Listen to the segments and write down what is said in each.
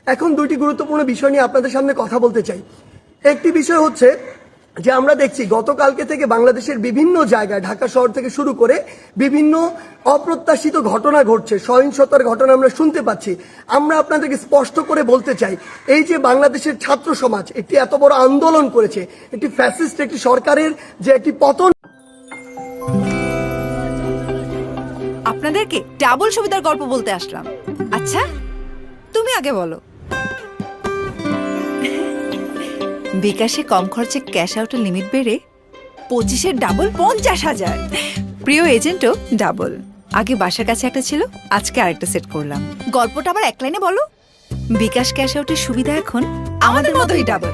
এখন দুইটি গুরুত্বপূর্ণ বিষয় নিয়ে আপনাদের সামনে কথা বলতে চাই। একটি বিষয় হচ্ছে যে আমরা দেখছি গতকালকে থেকে বাংলাদেশের বিভিন্ন জায়গায় ঢাকা শহর থেকে শুরু করে বিভিন্ন অপ্রত্যাশিত ঘটনা ঘটছে, সহিংসতার ঘটনা আমরা শুনতে পাচ্ছি। আমরা আপনাদেরকে স্পষ্ট করে বলতে চাই, এই যে বাংলাদেশের ছাত্র সমাজ একটি এত বড় আন্দোলন করেছে, একটি ফ্যাসিস্ট একটি সরকারের যে একটি পতন, আপনাদেরকে ডাবল সুবিধার গল্প বলতে আসলাম। আচ্ছা তুমি আগে বলো। বিকাশে কম খরচে ক্যাশ আউটের লিমিট বেড়ে 25-এর ডাবল 50,000। প্রিয় এজেন্টও ডাবল। আগে বাসার কাছে একটা ছিল, আজকে আরেকটা সেট করলাম। গল্পটা আবার এক লাইনে বলো। বিকাশ ক্যাশ আউটের সুবিধা এখন আমাদের মতোই ডাবল।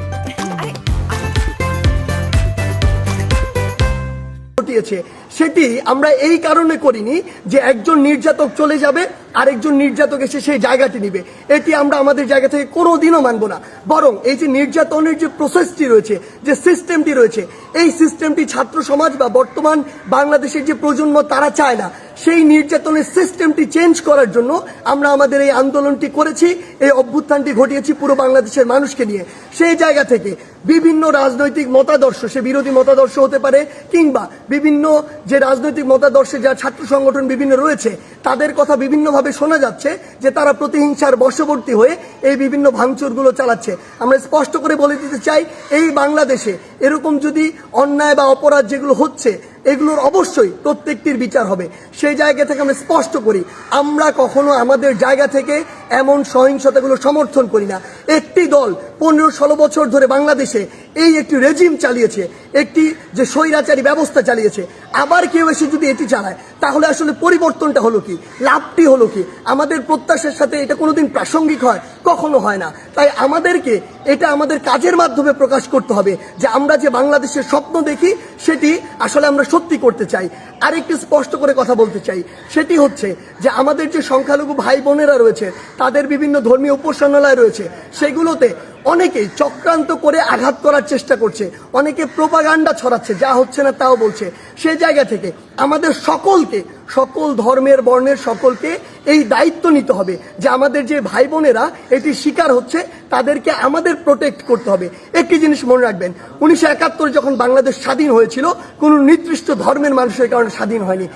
ঘটিয়েছে সেটি আমরা এই কারণে করিনি যে একজন নির্যাতক চলে যাবে আরেকজন নির্যাতক এসে সেই জায়গাটি নিবে, এটি আমরা আমাদের জায়গা থেকে কোনোদিনও মানব না। বরং এই যে নির্যাতনের যে প্রসেসটি রয়েছে, যে সিস্টেমটি রয়েছে, এই সিস্টেমটি ছাত্র সমাজ বা বর্তমান বাংলাদেশের যে প্রজন্ম তারা চায় না। সেই নির্যাতনের সিস্টেমটি চেঞ্জ করার জন্য আমরা আমাদের এই আন্দোলনটি করেছি, এই অভ্যুত্থানটি ঘটিয়েছি পুরো বাংলাদেশের মানুষকে নিয়ে। সেই জায়গা থেকে বিভিন্ন রাজনৈতিক মতাদর্শ, সে বিরোধী মতাদর্শ হতে পারে কিংবা বিভিন্ন যে রাজনৈতিক মতাদর্শে যা ছাত্র সংগঠন বিভিন্ন রয়েছে, তাদের কথা বিভিন্নভাবে শোনা যাচ্ছে যে তারা প্রতিহিংসার বশবর্তী হয়ে এই বিভিন্ন ভাঙচুরগুলো চালাচ্ছে। আমরা স্পষ্ট করে বলে দিতে চাই, এই বাংলাদেশে এরকম যদি অন্যায় বা অপরাধ যেগুলো হচ্ছে এগুলোর অবশ্যই প্রত্যেকটির বিচার হবে। সেই জায়গা থেকে আমরা স্পষ্ট করি, আমরা কখনো আমাদের জায়গা থেকে এমন সহিংসতাগুলো সমর্থন করি না। একটি দল 15-16 বছর ধরে বাংলাদেশে এই একটি রেজিম চালিয়েছে, একটি যে স্বৈরাচারী ব্যবস্থা চালিয়েছে, আবার কেউ এসে যদি এটি চালায় তাহলে আসলে পরিবর্তনটা হলো কি, লাভটি হলো কি? আমাদের প্রত্যাশার সাথে এটা কোনোদিন প্রাসঙ্গিক হয়? কখনো হয় না। তাই আমাদেরকে এটা আমাদের কাজের মাধ্যমে প্রকাশ করতে হবে যে আমরা যে বাংলাদেশের স্বপ্ন দেখি সেটি আসলে আমরা সত্যি করতে চাই। আরেকটি স্পষ্ট করে কথা বলতে চাই, সেটি হচ্ছে যে আমাদের যে সংখ্যালঘু ভাই বোনেরা রয়েছে, তাদের বিভিন্ন ধর্মীয় উপাসনালয় রয়েছে, সেগুলোতে অনেকেই চক্রান্ত করে আঘাত করার চেষ্টা করছে, অনেকে প্রোপাগান্ডা ছড়াচ্ছে, যা হচ্ছে না তাও বলছে। সেই জায়গা থেকে আমাদের সকলকে, সকল ধর্মের বর্ণের সকলকে এই দায়িত্ব নিতে হবে যে আমাদের যে ভাই বোনেরা এটি শিকার হচ্ছে তাদেরকে আমাদের প্রোটেক্ট করতে হবে। একটি জিনিস মনে রাখবেন, 1971 যখন বাংলাদেশ স্বাধীন হয়েছিল কোনো নির্দিষ্ট ধর্মের মানুষের কারণে স্বাধীন হয়নি।